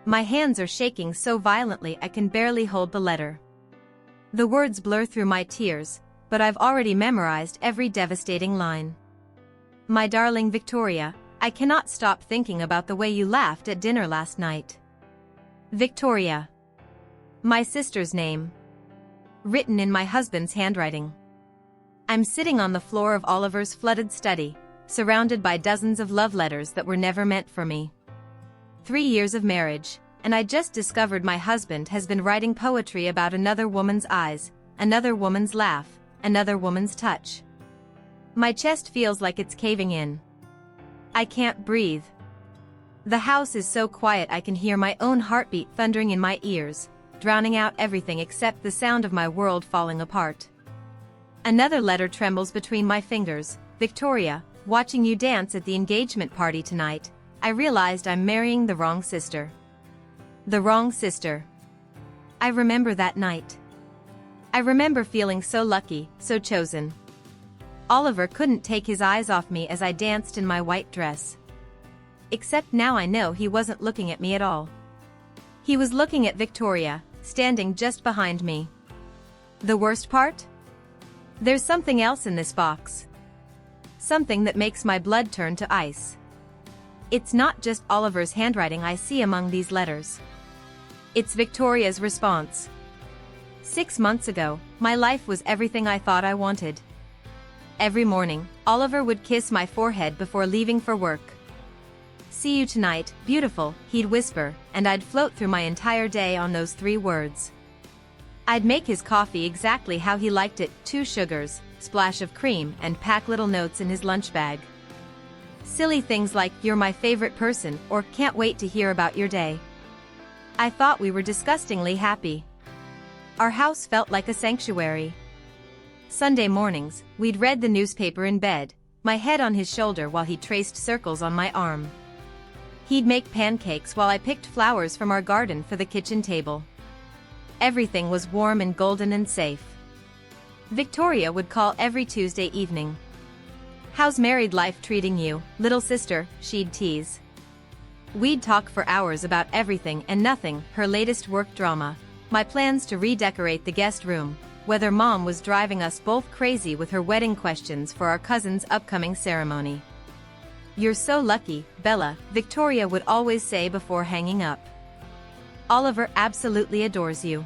My hands are shaking so violently I can barely hold the letter. The words blur through my tears, but I've already memorized every devastating line. My darling Victoria, I cannot stop thinking about the way you laughed at dinner last night. Victoria. My sister's name. Written in my husband's handwriting. I'm sitting on the floor of Oliver's flooded study, surrounded by dozens of love letters that were never meant for me. 3 years of marriage, and I just discovered my husband has been writing poetry about another woman's eyes, another woman's laugh, another woman's touch. My chest feels like it's caving in. I can't breathe. The house is so quiet I can hear my own heartbeat thundering in my ears, drowning out everything except the sound of my world falling apart. Another letter trembles between my fingers. Victoria, watching you dance at the engagement party tonight, I realized I'm marrying the wrong sister. The wrong sister. I remember that night. I remember feeling so lucky, so chosen. Oliver couldn't take his eyes off me as I danced in my white dress. Except now I know he wasn't looking at me at all. He was looking at Victoria, standing just behind me. The worst part? There's something else in this box. Something that makes my blood turn to ice. It's not just Oliver's handwriting I see among these letters. It's Victoria's response. 6 months ago, my life was everything I thought I wanted. Every morning, Oliver would kiss my forehead before leaving for work. "See you tonight, beautiful," he'd whisper, and I'd float through my entire day on those 3 words. I'd make his coffee exactly how he liked it, 2 sugars, splash of cream, and pack little notes in his lunch bag. Silly things like, "You're my favorite person," or "Can't wait to hear about your day." I thought we were disgustingly happy. Our house felt like a sanctuary. Sunday mornings, we'd read the newspaper in bed, my head on his shoulder while he traced circles on my arm. He'd make pancakes while I picked flowers from our garden for the kitchen table. Everything was warm and golden and safe. Victoria would call every Tuesday evening. "How's married life treating you, little sister?" she'd tease. We'd talk for hours about everything and nothing, her latest work drama, my plans to redecorate the guest room, whether Mom was driving us both crazy with her wedding questions for our cousin's upcoming ceremony. "You're so lucky, Bella," Victoria would always say before hanging up. "Oliver absolutely adores you.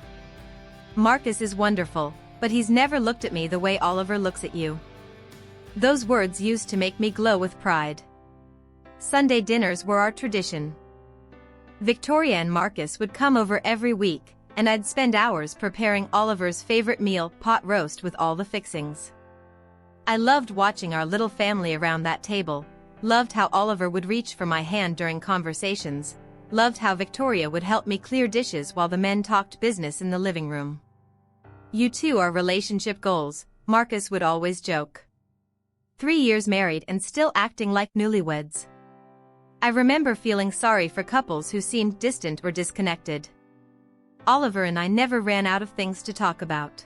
Marcus is wonderful, but he's never looked at me the way Oliver looks at you." Those words used to make me glow with pride. Sunday dinners were our tradition. Victoria and Marcus would come over every week, and I'd spend hours preparing Oliver's favorite meal, pot roast with all the fixings. I loved watching our little family around that table, loved how Oliver would reach for my hand during conversations, loved how Victoria would help me clear dishes while the men talked business in the living room. "You two are relationship goals," Marcus would always joke. 3 years married and still acting like newlyweds. I remember feeling sorry for couples who seemed distant or disconnected. Oliver and I never ran out of things to talk about.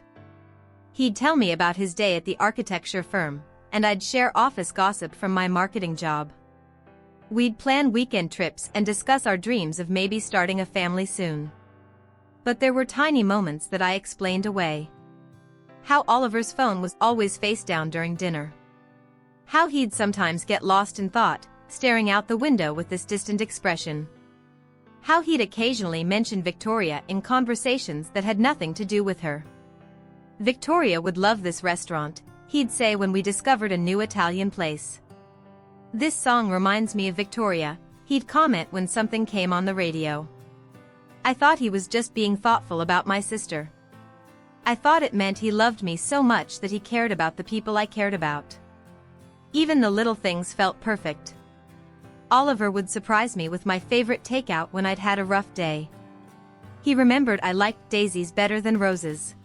He'd tell me about his day at the architecture firm, and I'd share office gossip from my marketing job. We'd plan weekend trips and discuss our dreams of maybe starting a family soon. But there were tiny moments that I explained away. How Oliver's phone was always face down during dinner. How he'd sometimes get lost in thought, staring out the window with this distant expression. How he'd occasionally mention Victoria in conversations that had nothing to do with her. "Victoria would love this restaurant," he'd say when we discovered a new Italian place. "This song reminds me of Victoria," he'd comment when something came on the radio. I thought he was just being thoughtful about my sister. I thought it meant he loved me so much that he cared about the people I cared about. Even the little things felt perfect. Oliver would surprise me with my favorite takeout when I'd had a rough day. He remembered I liked daisies better than roses.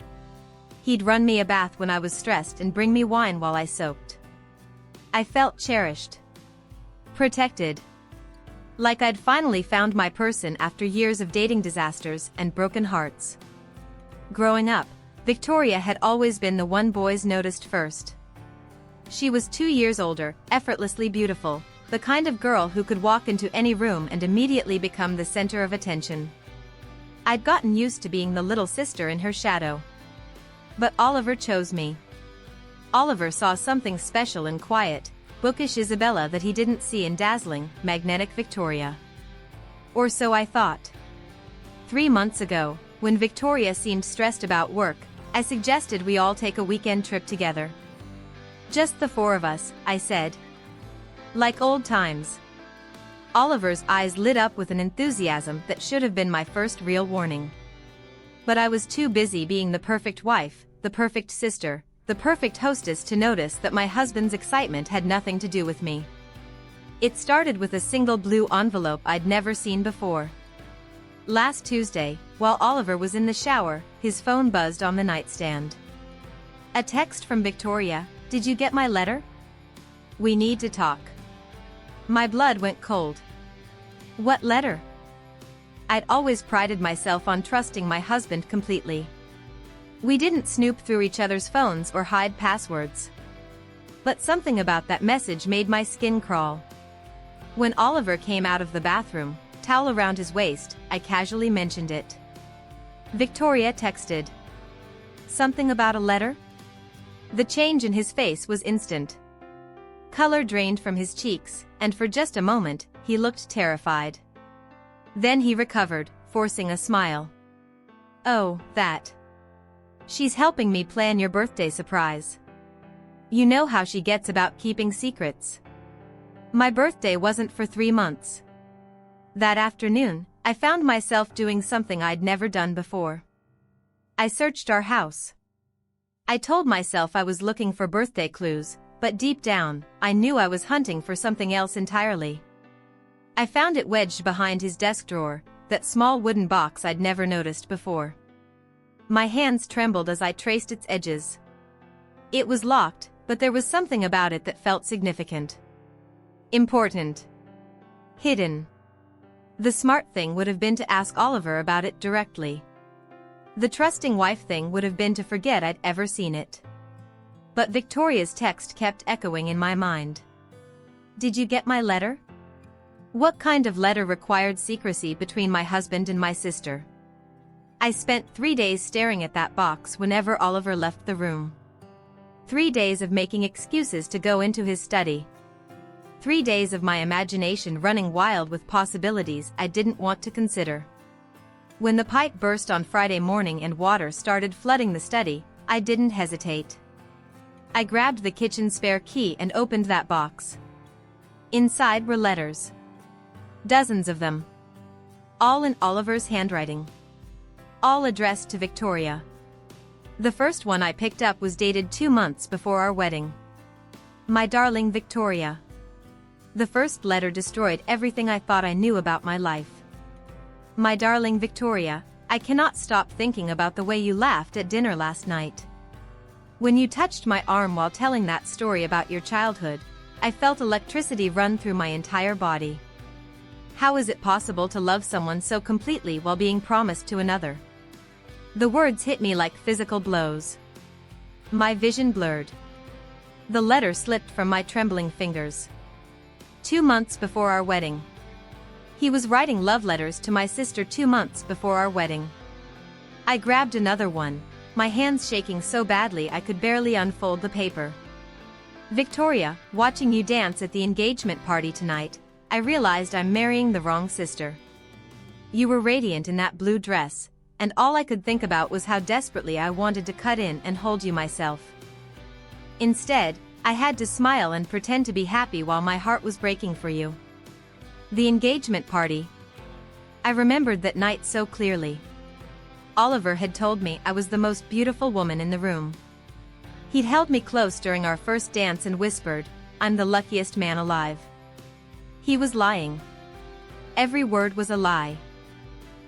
He'd run me a bath when I was stressed and bring me wine while I soaked. I felt cherished. Protected. Like I'd finally found my person after years of dating disasters and broken hearts. Growing up, Victoria had always been the one boys noticed first. She was 2 years older, effortlessly beautiful, the kind of girl who could walk into any room and immediately become the center of attention. I'd gotten used to being the little sister in her shadow. But Oliver chose me. Oliver saw something special in quiet, bookish Isabella that he didn't see in dazzling, magnetic Victoria. Or so I thought. 3 months ago, when Victoria seemed stressed about work, I suggested we all take a weekend trip together. Just the 4 of us, I said. Like old times. Oliver's eyes lit up with an enthusiasm that should have been my first real warning. But I was too busy being the perfect wife, the perfect sister, the perfect hostess to notice that my husband's excitement had nothing to do with me. It started with a single blue envelope I'd never seen before. Last Tuesday, while Oliver was in the shower, his phone buzzed on the nightstand. A text from Victoria, "Did you get my letter? We need to talk." My blood went cold. What letter? I'd always prided myself on trusting my husband completely. We didn't snoop through each other's phones or hide passwords. But something about that message made my skin crawl. When Oliver came out of the bathroom, towel around his waist, I casually mentioned it. Victoria texted. Something about a letter? The change in his face was instant. Color drained from his cheeks, and for just a moment, he looked terrified. Then he recovered, forcing a smile. Oh, that. She's helping me plan your birthday surprise. You know how she gets about keeping secrets. My birthday wasn't for 3 months. That afternoon, I found myself doing something I'd never done before. I searched our house. I told myself I was looking for birthday clues, but deep down, I knew I was hunting for something else entirely. I found it wedged behind his desk drawer, that small wooden box I'd never noticed before. My hands trembled as I traced its edges. It was locked, but there was something about it that felt significant. Important. Hidden. The smart thing would have been to ask Oliver about it directly. The trusting wife thing would have been to forget I'd ever seen it. But Victoria's text kept echoing in my mind. Did you get my letter? What kind of letter required secrecy between my husband and my sister? I spent 3 days staring at that box whenever Oliver left the room. 3 days of making excuses to go into his study. 3 days of my imagination running wild with possibilities I didn't want to consider. When the pipe burst on Friday morning and water started flooding the study, I didn't hesitate. I grabbed the kitchen spare key and opened that box. Inside were letters. Dozens of them. All in Oliver's handwriting. All addressed to Victoria. The first one I picked up was dated 2 months before our wedding. My darling Victoria. The first letter destroyed everything I thought I knew about my life. My darling Victoria, I cannot stop thinking about the way you laughed at dinner last night. When you touched my arm while telling that story about your childhood, I felt electricity run through my entire body. How is it possible to love someone so completely while being promised to another? The words hit me like physical blows. My vision blurred. The letter slipped from my trembling fingers. 2 months before our wedding. He was writing love letters to my sister 2 months before our wedding. I grabbed another one, my hands shaking so badly I could barely unfold the paper. Victoria, watching you dance at the engagement party tonight, I realized I'm marrying the wrong sister. You were radiant in that blue dress, and all I could think about was how desperately I wanted to cut in and hold you myself. Instead, I had to smile and pretend to be happy while my heart was breaking for you. The engagement party. I remembered that night so clearly. Oliver had told me I was the most beautiful woman in the room. He'd held me close during our first dance and whispered, "I'm the luckiest man alive." He was lying. Every word was a lie.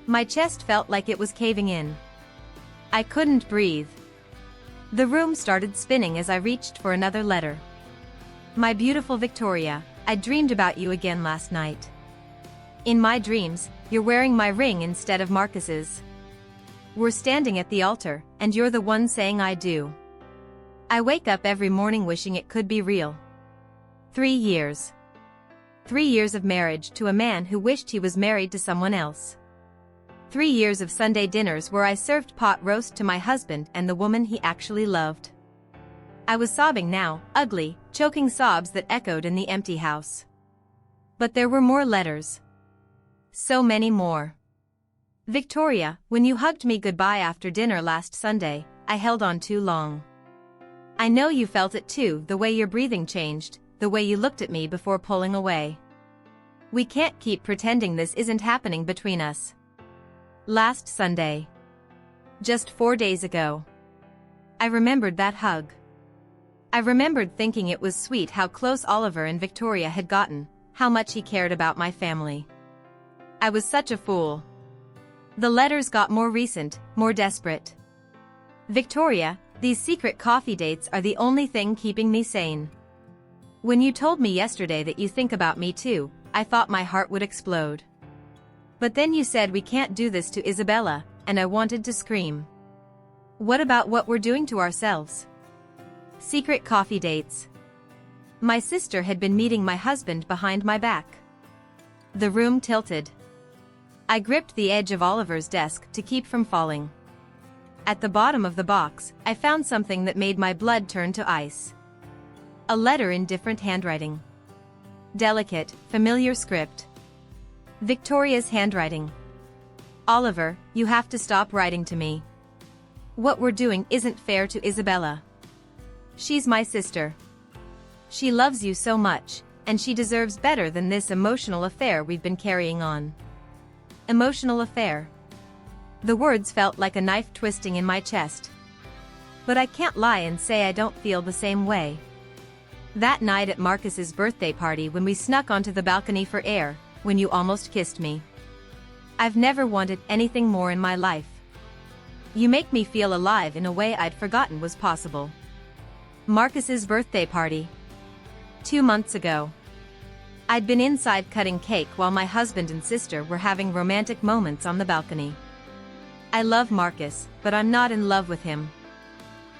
My chest felt like it was caving in. I couldn't breathe. The room started spinning as I reached for another letter. My beautiful Victoria, I dreamed about you again last night. In my dreams, you're wearing my ring instead of Marcus's. We're standing at the altar, and you're the one saying I do. I wake up every morning wishing it could be real. 3 years. 3 years of marriage to a man who wished he was married to someone else. 3 years of Sunday dinners where I served pot roast to my husband and the woman he actually loved. I was sobbing now, ugly, choking sobs that echoed in the empty house. But there were more letters. So many more. Victoria, when you hugged me goodbye after dinner last Sunday, I held on too long. I know you felt it too, the way your breathing changed, the way you looked at me before pulling away. We can't keep pretending this isn't happening between us. Last Sunday. Just 4 days ago. I remembered that hug. I remembered thinking it was sweet how close Oliver and Victoria had gotten, how much he cared about my family. I was such a fool. The letters got more recent, more desperate. Victoria, these secret coffee dates are the only thing keeping me sane. When you told me yesterday that you think about me too, I thought my heart would explode. But then you said we can't do this to Isabella, and I wanted to scream. What about what we're doing to ourselves? Secret coffee dates. My sister had been meeting my husband behind my back. The room tilted. I gripped the edge of Oliver's desk to keep from falling. At the bottom of the box, I found something that made my blood turn to ice. A letter in different handwriting. Delicate, familiar script. Victoria's handwriting. Oliver, you have to stop writing to me. What we're doing isn't fair to Isabella. She's my sister. She loves you so much, and she deserves better than this emotional affair we've been carrying on. Emotional affair. The words felt like a knife twisting in my chest. But I can't lie and say I don't feel the same way. That night at Marcus's birthday party when we snuck onto the balcony for air, when you almost kissed me. I've never wanted anything more in my life. You make me feel alive in a way I'd forgotten was possible. Marcus's birthday party. 2 months ago. I'd been inside cutting cake while my husband and sister were having romantic moments on the balcony. I love Marcus, but I'm not in love with him.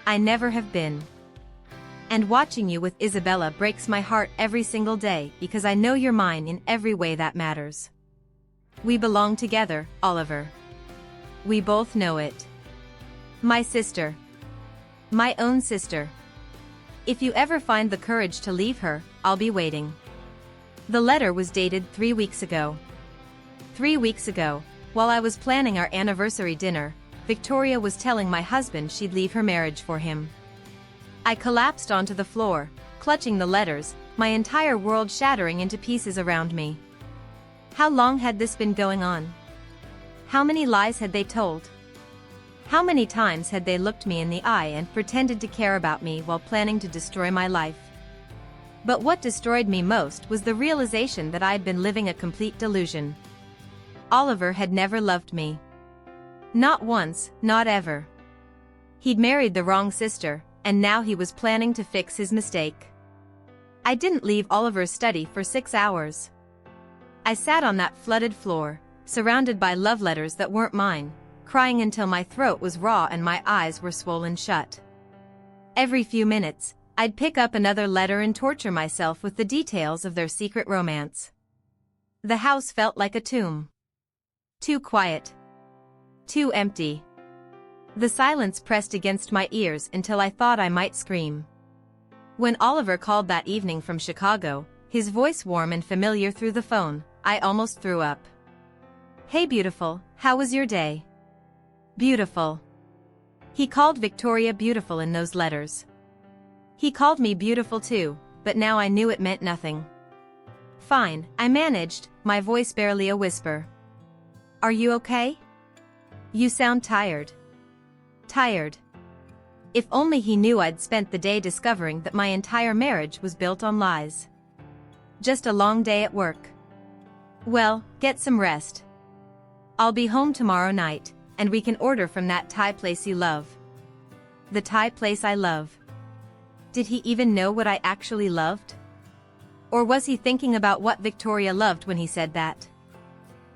I never have been. And watching you with Isabella breaks my heart every single day because I know you're mine in every way that matters. We belong together, Oliver. We both know it. My sister. My own sister. If you ever find the courage to leave her, I'll be waiting. The letter was dated 3 weeks ago. 3 weeks ago, while I was planning our anniversary dinner, Victoria was telling my husband she'd leave her marriage for him. I collapsed onto the floor, clutching the letters, my entire world shattering into pieces around me. How long had this been going on? How many lies had they told? How many times had they looked me in the eye and pretended to care about me while planning to destroy my life? But what destroyed me most was the realization that I had been living a complete delusion. Oliver had never loved me. Not once, not ever. He'd married the wrong sister, and now he was planning to fix his mistake. I didn't leave Oliver's study for 6 hours. I sat on that flooded floor, surrounded by love letters that weren't mine, crying until my throat was raw and my eyes were swollen shut. Every few minutes, I'd pick up another letter and torture myself with the details of their secret romance. The house felt like a tomb. Too quiet. Too empty. The silence pressed against my ears until I thought I might scream. When Oliver called that evening from Chicago, his voice warm and familiar through the phone, I almost threw up. Hey beautiful, how was your day? Beautiful. He called Victoria beautiful in those letters. He called me beautiful too, but now I knew it meant nothing. Fine, I managed, my voice barely a whisper. Are you okay? You sound tired. Tired. If only he knew I'd spent the day discovering that my entire marriage was built on lies. Just a long day at work. Well, get some rest. I'll be home tomorrow night, and we can order from that Thai place you love. The Thai place I love. Did he even know what I actually loved? Or was he thinking about what Victoria loved when he said that?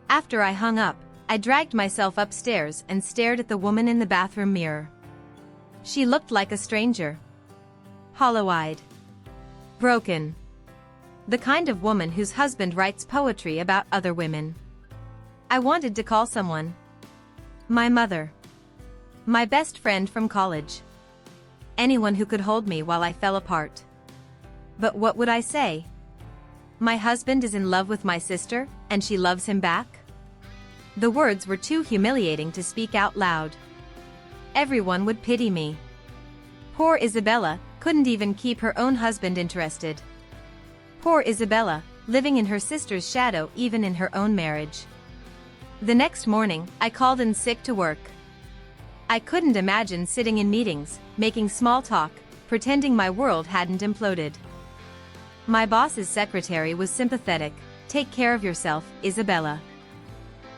After I hung up, I dragged myself upstairs and stared at the woman in the bathroom mirror. She looked like a stranger. Hollow-eyed. Broken. The kind of woman whose husband writes poetry about other women. I wanted to call someone. My mother. My best friend from college. Anyone who could hold me while I fell apart. But what would I say? My husband is in love with my sister, and she loves him back? The words were too humiliating to speak out loud. Everyone would pity me. Poor Isabella couldn't even keep her own husband interested. Poor Isabella, living in her sister's shadow even in her own marriage. The next morning, I called in sick to work. I couldn't imagine sitting in meetings, making small talk, pretending my world hadn't imploded. My boss's secretary was sympathetic. Take care of yourself, Isabella.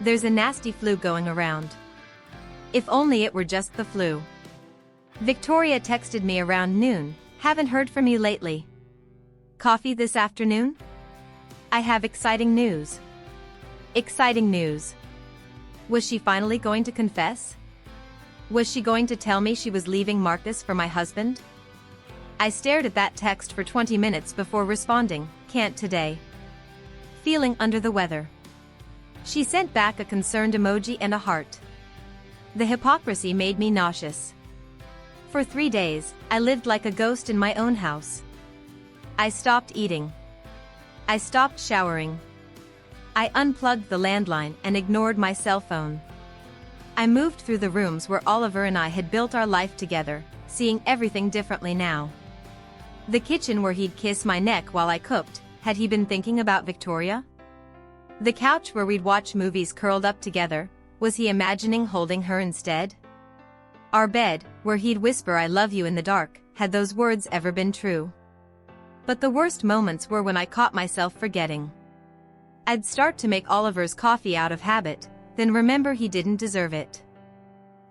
There's a nasty flu going around. If only it were just the flu. Victoria texted me around noon, haven't heard from you lately. Coffee this afternoon? I have exciting news. Exciting news. Was she finally going to confess? Was she going to tell me she was leaving Marcus for my husband? I stared at that text for 20 minutes before responding, can't today. Feeling under the weather. She sent back a concerned emoji and a heart. The hypocrisy made me nauseous. For 3 days, I lived like a ghost in my own house. I stopped eating. I stopped showering. I unplugged the landline and ignored my cell phone. I moved through the rooms where Oliver and I had built our life together, seeing everything differently now. The kitchen where he'd kiss my neck while I cooked, had he been thinking about Victoria? The couch where we'd watch movies curled up together, was he imagining holding her instead? Our bed, where he'd whisper I love you in the dark, had those words ever been true? But the worst moments were when I caught myself forgetting. I'd start to make Oliver's coffee out of habit, then remember he didn't deserve it.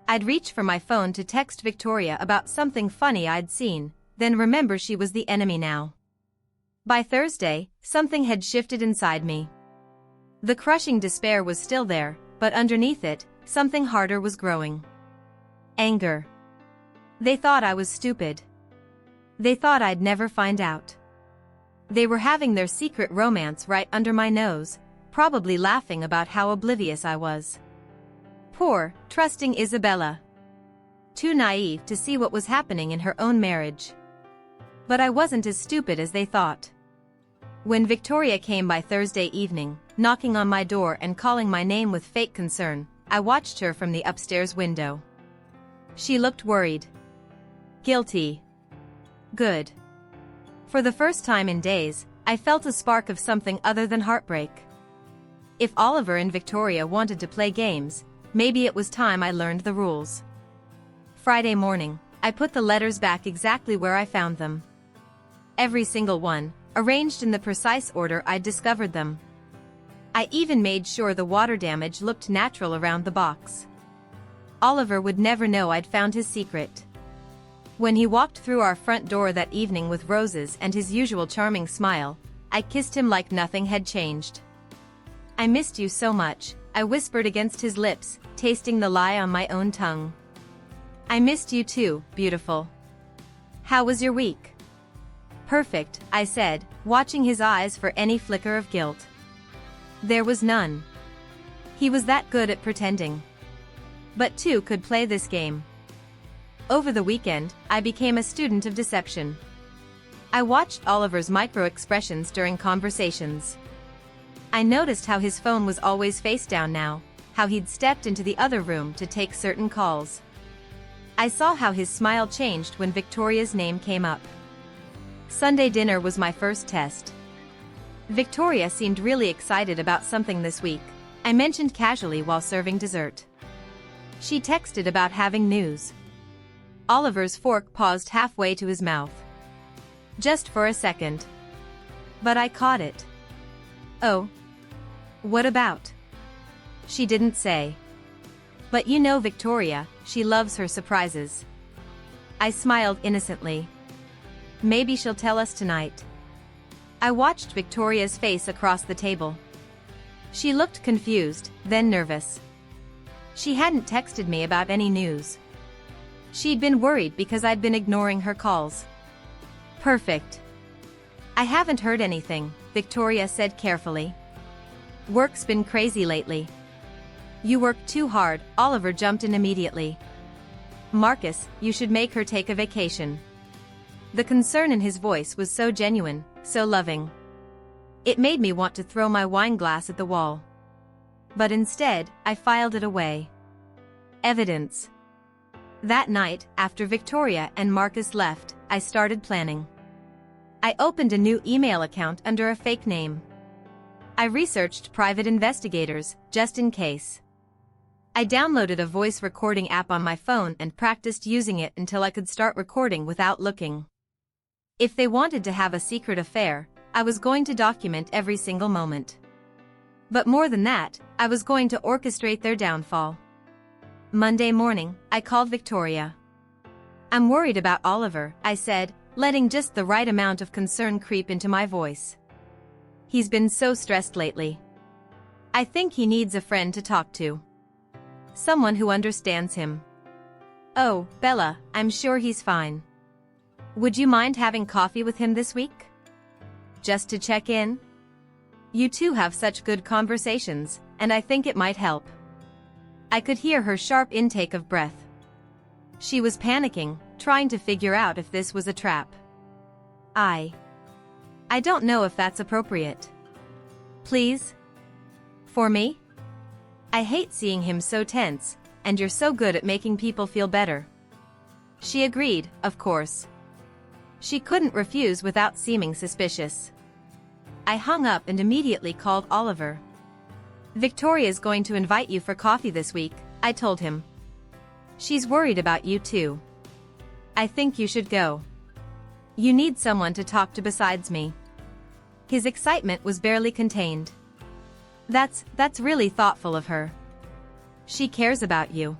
I'd reach for my phone to text Victoria about something funny I'd seen, then remember she was the enemy now. By Thursday, something had shifted inside me. The crushing despair was still there, but underneath it, something harder was growing. Anger. They thought I was stupid. They thought I'd never find out. They were having their secret romance right under my nose, probably laughing about how oblivious I was. Poor, trusting Isabella. Too naive to see what was happening in her own marriage. But I wasn't as stupid as they thought. When Victoria came by Thursday evening, knocking on my door and calling my name with fake concern, I watched her from the upstairs window. She looked worried. Guilty. Good. For the first time in days, I felt a spark of something other than heartbreak. If Oliver and Victoria wanted to play games, maybe it was time I learned the rules. Friday morning, I put the letters back exactly where I found them. Every single one, arranged in the precise order I'd discovered them. I even made sure the water damage looked natural around the box. Oliver would never know I'd found his secret. When he walked through our front door that evening with roses and his usual charming smile, I kissed him like nothing had changed. I missed you so much, I whispered against his lips, tasting the lie on my own tongue. I missed you too, beautiful. How was your week? Perfect, I said, watching his eyes for any flicker of guilt. There was none. He was that good at pretending. But two could play this game. Over the weekend, I became a student of deception. I watched Oliver's micro-expressions during conversations. I noticed how his phone was always face down now, how he'd stepped into the other room to take certain calls. I saw how his smile changed when Victoria's name came up. Sunday dinner was my first test. Victoria seemed really excited about something this week, I mentioned casually while serving dessert. She texted about having news. Oliver's fork paused halfway to his mouth. Just for a second. But I caught it. Oh. What about? She didn't say. But you know Victoria, she loves her surprises. I smiled innocently. Maybe she'll tell us tonight. I watched Victoria's face across the table. She looked confused, then nervous. She hadn't texted me about any news. She'd been worried because I'd been ignoring her calls. Perfect. I haven't heard anything, Victoria said carefully. Work's been crazy lately. You work too hard, Oliver jumped in immediately. Marcus, you should make her take a vacation. The concern in his voice was so genuine, so loving. It made me want to throw my wine glass at the wall. But instead, I filed it away. Evidence. That night, after Victoria and Marcus left, I started planning. I opened a new email account under a fake name. I researched private investigators, just in case. I downloaded a voice recording app on my phone and practiced using it until I could start recording without looking. If they wanted to have a secret affair, I was going to document every single moment. But more than that, I was going to orchestrate their downfall. Monday morning, I called Victoria. I'm worried about Oliver, I said, letting just the right amount of concern creep into my voice. He's been so stressed lately. I think he needs a friend to talk to. Someone who understands him. Oh, Bella, I'm sure he's fine. Would you mind having coffee with him this week? Just to check in? You two have such good conversations, and I think it might help. I could hear her sharp intake of breath. She was panicking, trying to figure out if this was a trap. I don't know if that's appropriate. Please? For me? I hate seeing him so tense, and you're so good at making people feel better. She agreed, of course. She couldn't refuse without seeming suspicious. I hung up and immediately called Oliver. Victoria's going to invite you for coffee this week, I told him. She's worried about you too. I think you should go. You need someone to talk to besides me. His excitement was barely contained. That's really thoughtful of her. She cares about you.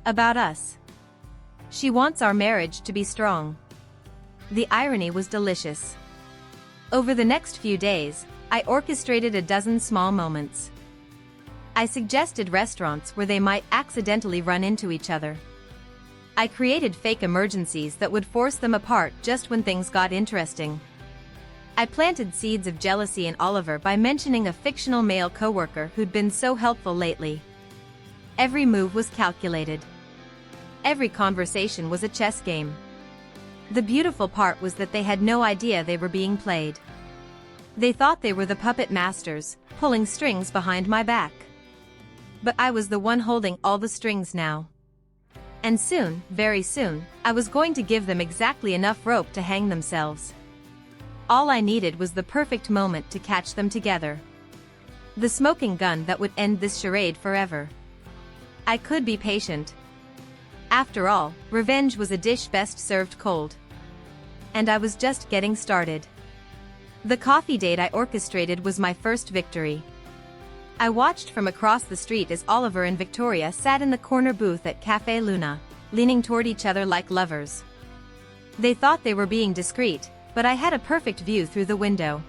About us. She wants our marriage to be strong. The irony was delicious. Over the next few days, I orchestrated a dozen small moments. I suggested restaurants where they might accidentally run into each other. I created fake emergencies that would force them apart just when things got interesting. I planted seeds of jealousy in Oliver by mentioning a fictional male coworker who'd been so helpful lately. Every move was calculated. Every conversation was a chess game. The beautiful part was that they had no idea they were being played. They thought they were the puppet masters, pulling strings behind my back. But I was the one holding all the strings now. And soon, very soon, I was going to give them exactly enough rope to hang themselves. All I needed was the perfect moment to catch them together. The smoking gun that would end this charade forever. I could be patient. After all, revenge was a dish best served cold. And I was just getting started. The coffee date I orchestrated was my first victory. I watched from across the street as Oliver and Victoria sat in the corner booth at Café Luna, leaning toward each other like lovers. They thought they were being discreet, but I had a perfect view through the window.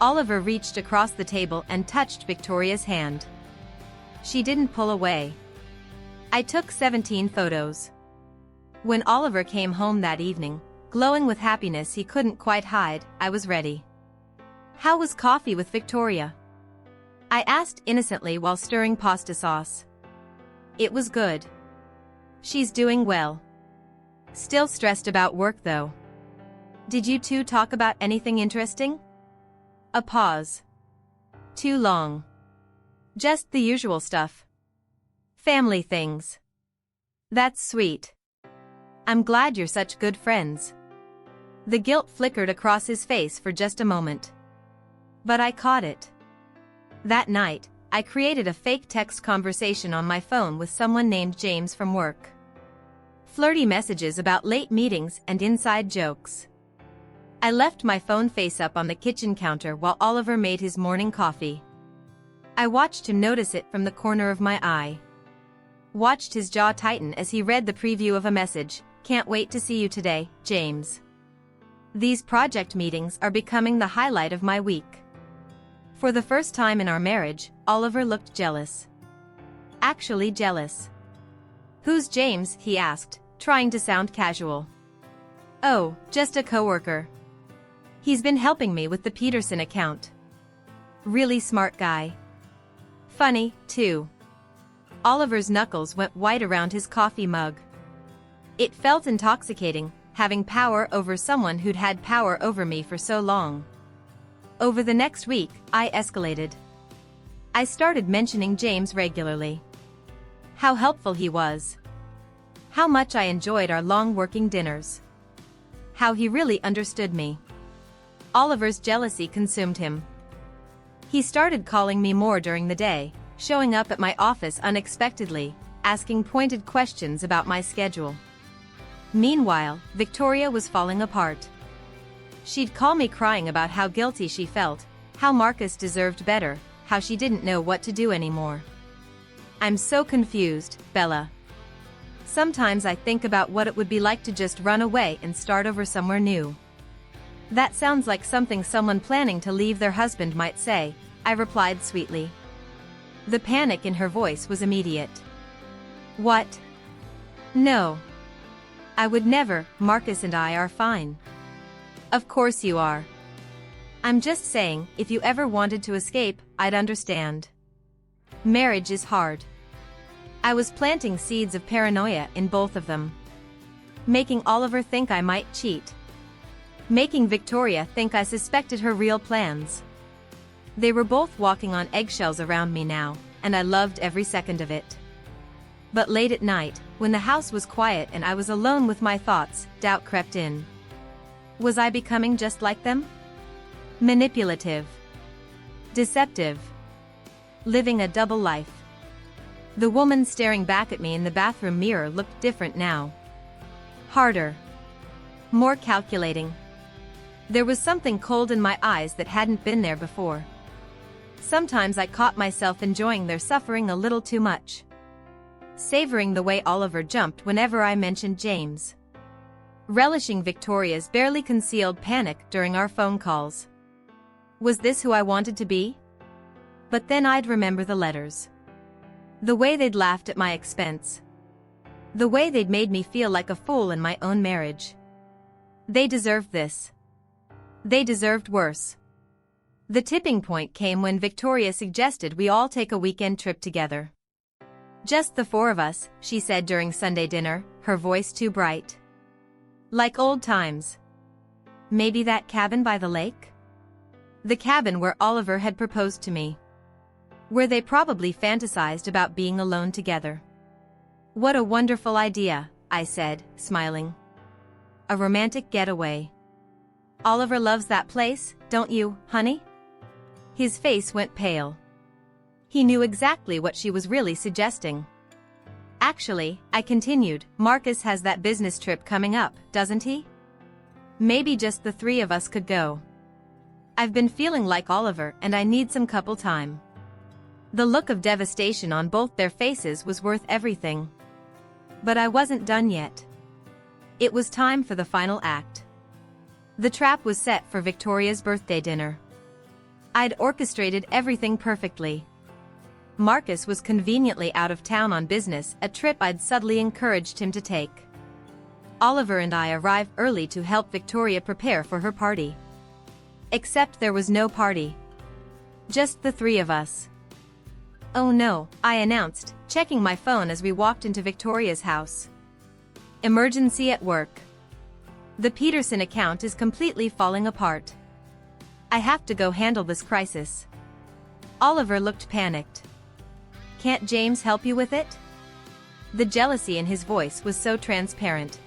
Oliver reached across the table and touched Victoria's hand. She didn't pull away. I took 17 photos. When Oliver came home that evening, glowing with happiness he couldn't quite hide, I was ready. How was coffee with Victoria? I asked innocently while stirring pasta sauce. It was good. She's doing well. Still stressed about work though. Did you two talk about anything interesting? A pause. Too long. Just the usual stuff. Family things. That's sweet. I'm glad you're such good friends. The guilt flickered across his face for just a moment. But I caught it. That night, I created a fake text conversation on my phone with someone named James from work. Flirty messages about late meetings and inside jokes. I left my phone face up on the kitchen counter while Oliver made his morning coffee. I watched him notice it from the corner of my eye. Watched his jaw tighten as he read the preview of a message. Can't wait to see you today, James. These project meetings are becoming the highlight of my week. For the first time in our marriage, Oliver looked jealous. Actually jealous. Who's James? He asked, trying to sound casual. Oh, just a coworker. He's been helping me with the Peterson account. Really smart guy. Funny, too. Oliver's knuckles went white around his coffee mug. It felt intoxicating, having power over someone who'd had power over me for so long. Over the next week, I escalated. I started mentioning James regularly. How helpful he was. How much I enjoyed our long working dinners. How he really understood me. Oliver's jealousy consumed him. He started calling me more during the day, showing up at my office unexpectedly, asking pointed questions about my schedule. Meanwhile, Victoria was falling apart. She'd call me crying about how guilty she felt, how Marcus deserved better, how she didn't know what to do anymore. I'm so confused, Bella. Sometimes I think about what it would be like to just run away and start over somewhere new. That sounds like something someone planning to leave their husband might say, I replied sweetly. The panic in her voice was immediate. What? No. I would never. Marcus and I are fine. Of course you are. I'm just saying, if you ever wanted to escape, I'd understand. Marriage is hard. I was planting seeds of paranoia in both of them. Making Oliver think I might cheat. Making Victoria think I suspected her real plans. They were both walking on eggshells around me now, and I loved every second of it. But late at night, when the house was quiet and I was alone with my thoughts, doubt crept in. Was I becoming just like them? Manipulative. Deceptive. Living a double life. The woman staring back at me in the bathroom mirror looked different now. Harder. More calculating. There was something cold in my eyes that hadn't been there before. Sometimes I caught myself enjoying their suffering a little too much. Savoring the way Oliver jumped whenever I mentioned James. Relishing Victoria's barely concealed panic during our phone calls. Was this who I wanted to be? But then I'd remember the letters. The way they'd laughed at my expense. The way they'd made me feel like a fool in my own marriage. They deserved this. They deserved worse. The tipping point came when Victoria suggested we all take a weekend trip together. Just the four of us, she said during Sunday dinner, her voice too bright. Like old times. Maybe that cabin by the lake? The cabin where Oliver had proposed to me. Where they probably fantasized about being alone together. What a wonderful idea, I said, smiling. A romantic getaway. Oliver loves that place, don't you, honey? His face went pale. He knew exactly what she was really suggesting. Actually, I continued, Marcus has that business trip coming up, doesn't he? Maybe just the three of us could go. I've been feeling like Oliver and I need some couple time. The look of devastation on both their faces was worth everything. But I wasn't done yet. It was time for the final act. The trap was set for Victoria's birthday dinner. I'd orchestrated everything perfectly. Marcus was conveniently out of town on business, a trip I'd subtly encouraged him to take. Oliver and I arrived early to help Victoria prepare for her party. Except there was no party. Just the three of us. Oh no, I announced, checking my phone as we walked into Victoria's house. Emergency at work. The Peterson account is completely falling apart. I have to go handle this crisis. Oliver looked panicked. Can't James help you with it? The jealousy in his voice was so transparent.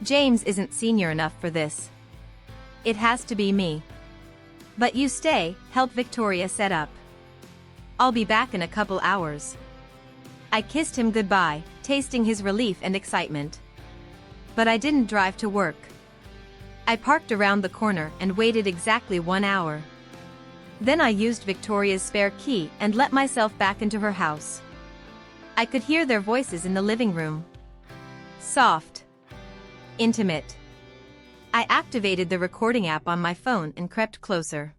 James isn't senior enough for this. It has to be me. But you stay, help Victoria set up. I'll be back in a couple hours. I kissed him goodbye, tasting his relief and excitement. But I didn't drive to work. I parked around the corner and waited exactly 1 hour. Then I used Victoria's spare key and let myself back into her house. I could hear their voices in the living room. Soft. Intimate. I activated the recording app on my phone and crept closer.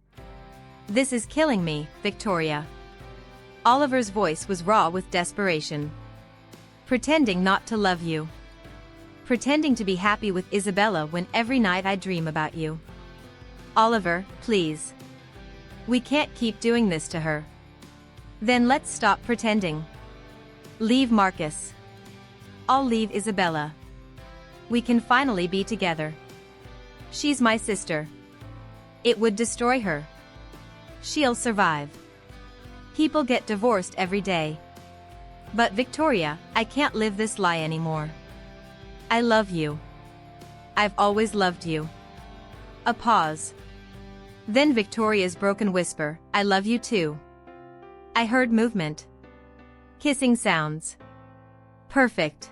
This is killing me, Victoria. Oliver's voice was raw with desperation. Pretending not to love you. Pretending to be happy with Isabella when every night I dream about you. Oliver, please. We can't keep doing this to her. Then let's stop pretending. Leave Marcus. I'll leave Isabella. We can finally be together. She's my sister. It would destroy her. She'll survive. People get divorced every day. But Victoria, I can't live this lie anymore. I love you. I've always loved you. A pause. Then Victoria's broken whisper, I love you too. I heard movement. Kissing sounds. Perfect.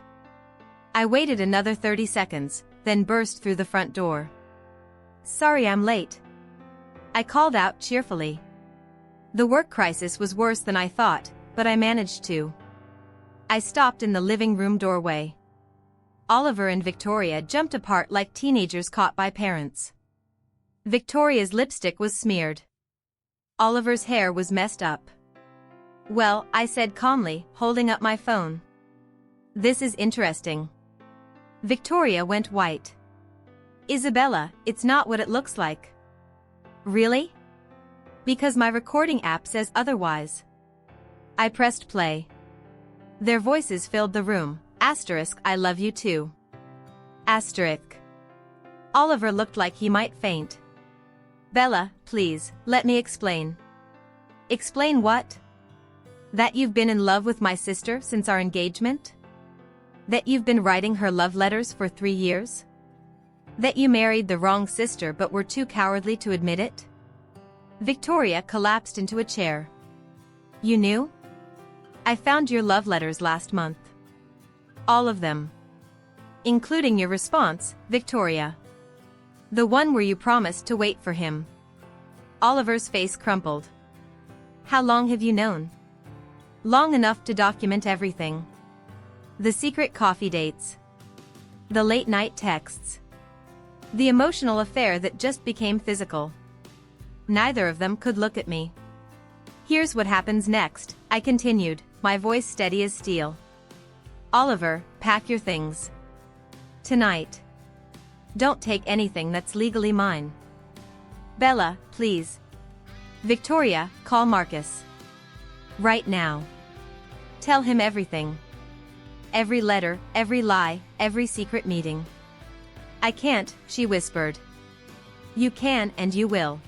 I waited another 30 seconds, then burst through the front door. Sorry I'm late. I called out cheerfully. The work crisis was worse than I thought, but I managed to. I stopped in the living room doorway. Oliver and Victoria jumped apart like teenagers caught by parents. Victoria's lipstick was smeared. Oliver's hair was messed up. Well, I said calmly, holding up my phone. This is interesting. Victoria went white. Isabella, it's not what it looks like. Really? Because my recording app says otherwise. I pressed play. Their voices filled the room. Asterisk, I love you too. Asterisk. Oliver looked like he might faint. Bella, please, let me explain. Explain what? That you've been in love with my sister since our engagement? That you've been writing her love letters for 3 years? That you married the wrong sister but were too cowardly to admit it? Victoria collapsed into a chair. You knew? I found your love letters last month. All of them. Including your response, Victoria. The one where you promised to wait for him. Oliver's face crumpled. How long have you known? Long enough to document everything. The secret coffee dates. The late-night texts. The emotional affair that just became physical. Neither of them could look at me. Here's what happens next, I continued, my voice steady as steel. Oliver, pack your things. Tonight. Don't take anything that's legally mine. Bella, please. Victoria, call Marcus. Right now. Tell him everything. Every letter, every lie, every secret meeting. I can't, she whispered. You can and you will.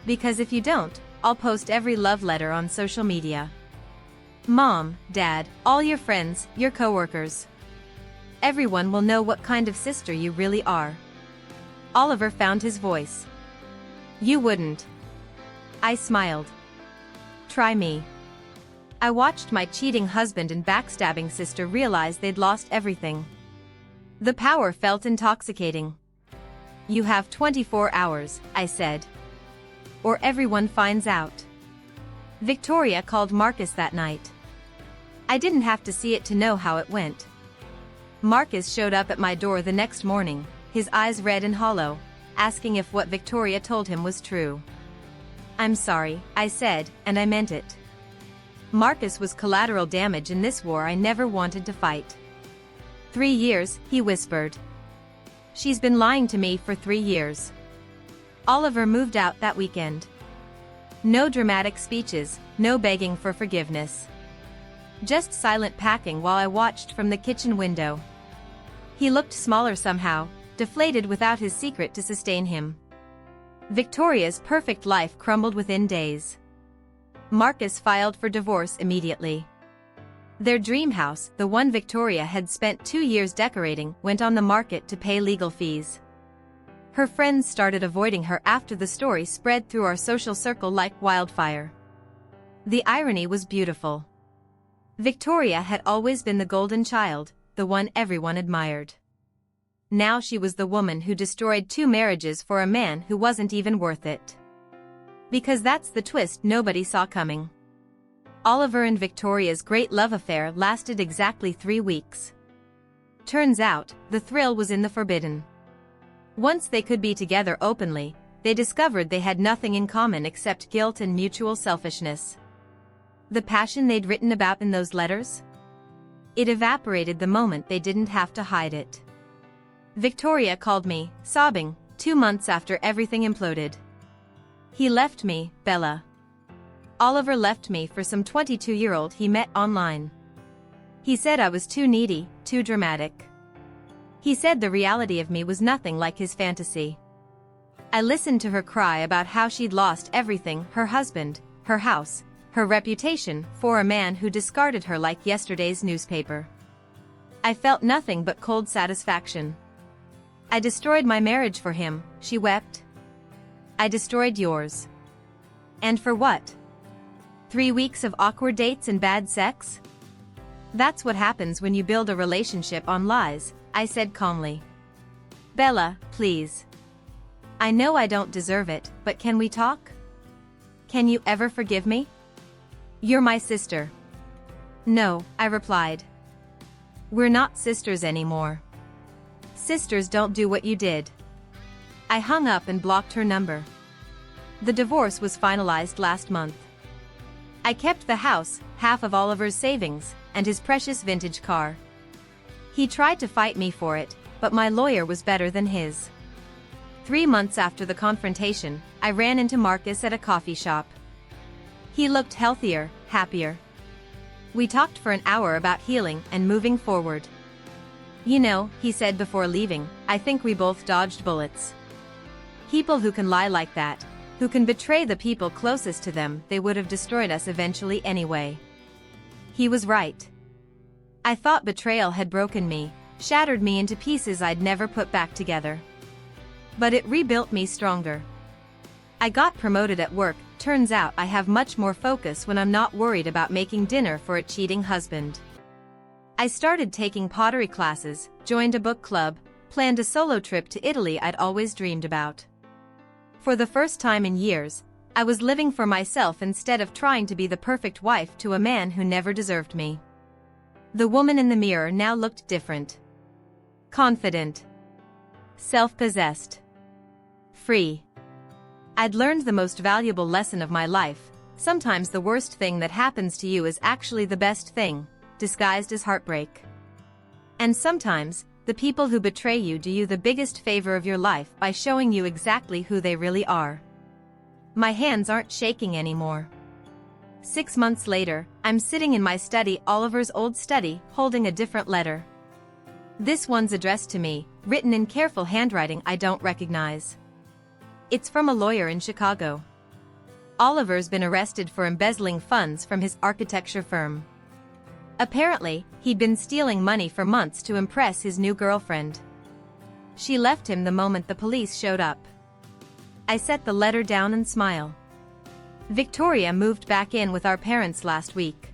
Because if you don't, I'll post every love letter on social media. Mom, Dad, all your friends, your coworkers. Everyone will know what kind of sister you really are. Oliver found his voice. You wouldn't. I smiled. Try me. I watched my cheating husband and backstabbing sister realize they'd lost everything. The power felt intoxicating. You have 24 hours, I said. Or everyone finds out. Victoria called Marcus that night. I didn't have to see it to know how it went. Marcus showed up at my door the next morning, his eyes red and hollow, asking if what Victoria told him was true. I'm sorry, I said, and I meant it. Marcus was collateral damage in this war I never wanted to fight. 3 years, he whispered. She's been lying to me for 3 years. Oliver moved out that weekend. No dramatic speeches, no begging for forgiveness. Just silent packing while I watched from the kitchen window. He looked smaller somehow, deflated without his secret to sustain him. Victoria's perfect life crumbled within days. Marcus filed for divorce immediately. Their dream house, the one Victoria had spent 2 years decorating, went on the market to pay legal fees. Her friends started avoiding her after the story spread through our social circle like wildfire. The irony was beautiful. Victoria had always been the golden child, the one everyone admired. Now she was the woman who destroyed 2 marriages for a man who wasn't even worth it. Because that's the twist nobody saw coming. Oliver and Victoria's great love affair lasted exactly 3 weeks. Turns out, the thrill was in the forbidden. Once they could be together openly, they discovered they had nothing in common except guilt and mutual selfishness. The passion they'd written about in those letters? It evaporated the moment they didn't have to hide it. Victoria called me, sobbing, 2 months after everything imploded. He left me, Bella. Oliver left me for some 22-year-old he met online. He said I was too needy, too dramatic. He said the reality of me was nothing like his fantasy. I listened to her cry about how she'd lost everything, her husband, her house, her reputation, for a man who discarded her like yesterday's newspaper. I felt nothing but cold satisfaction. I destroyed my marriage for him, she wept. I destroyed yours. And for what? 3 weeks of awkward dates and bad sex? That's what happens when you build a relationship on lies, I said calmly. Bella, please. I know I don't deserve it, but can we talk? Can you ever forgive me? You're my sister. No, I replied. We're not sisters anymore. Sisters don't do what you did. I hung up and blocked her number. The divorce was finalized last month. I kept the house, half of Oliver's savings, and his precious vintage car. He tried to fight me for it, but my lawyer was better than his. 3 months after the confrontation, I ran into Marcus at a coffee shop. He looked healthier, happier. We talked for an hour about healing and moving forward. You know, he said before leaving, I think we both dodged bullets. People who can lie like that, who can betray the people closest to them, they would have destroyed us eventually anyway. He was right. I thought betrayal had broken me, shattered me into pieces I'd never put back together. But it rebuilt me stronger. I got promoted at work. Turns out I have much more focus when I'm not worried about making dinner for a cheating husband. I started taking pottery classes, joined a book club, planned a solo trip to Italy I'd always dreamed about. For the first time in years, I was living for myself instead of trying to be the perfect wife to a man who never deserved me. The woman in the mirror now looked different. Confident. Self-possessed. Free. I'd learned the most valuable lesson of my life. Sometimes the worst thing that happens to you is actually the best thing, disguised as heartbreak. And sometimes, the people who betray you do you the biggest favor of your life by showing you exactly who they really are. My hands aren't shaking anymore. 6 months later, I'm sitting in my study, Oliver's old study, holding a different letter. This one's addressed to me, written in careful handwriting I don't recognize. It's from a lawyer in Chicago. Oliver's been arrested for embezzling funds from his architecture firm. Apparently, he'd been stealing money for months to impress his new girlfriend. She left him the moment the police showed up. I set the letter down and smile. Victoria moved back in with our parents last week.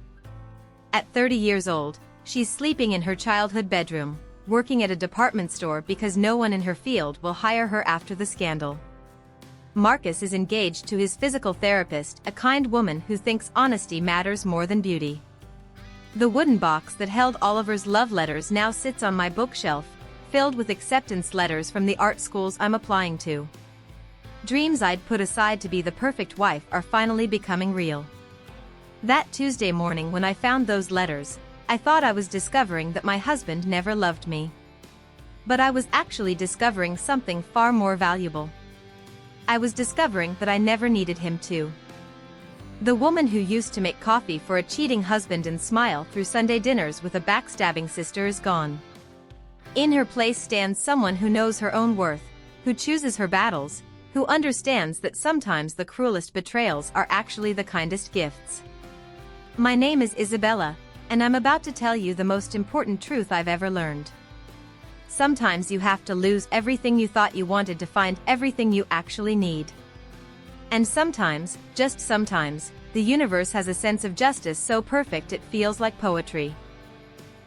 At 30 years old, she's sleeping in her childhood bedroom, working at a department store because no one in her field will hire her after the scandal. Marcus is engaged to his physical therapist, a kind woman who thinks honesty matters more than beauty. The wooden box that held Oliver's love letters now sits on my bookshelf, filled with acceptance letters from the art schools I'm applying to. Dreams I'd put aside to be the perfect wife are finally becoming real. That Tuesday morning when I found those letters, I thought I was discovering that my husband never loved me. But I was actually discovering something far more valuable. I was discovering that I never needed him to. The woman who used to make coffee for a cheating husband and smile through Sunday dinners with a backstabbing sister is gone. In her place stands someone who knows her own worth, who chooses her battles, who understands that sometimes the cruelest betrayals are actually the kindest gifts. My name is Isabella, and I'm about to tell you the most important truth I've ever learned. Sometimes you have to lose everything you thought you wanted to find everything you actually need. And sometimes, just sometimes, the universe has a sense of justice so perfect it feels like poetry.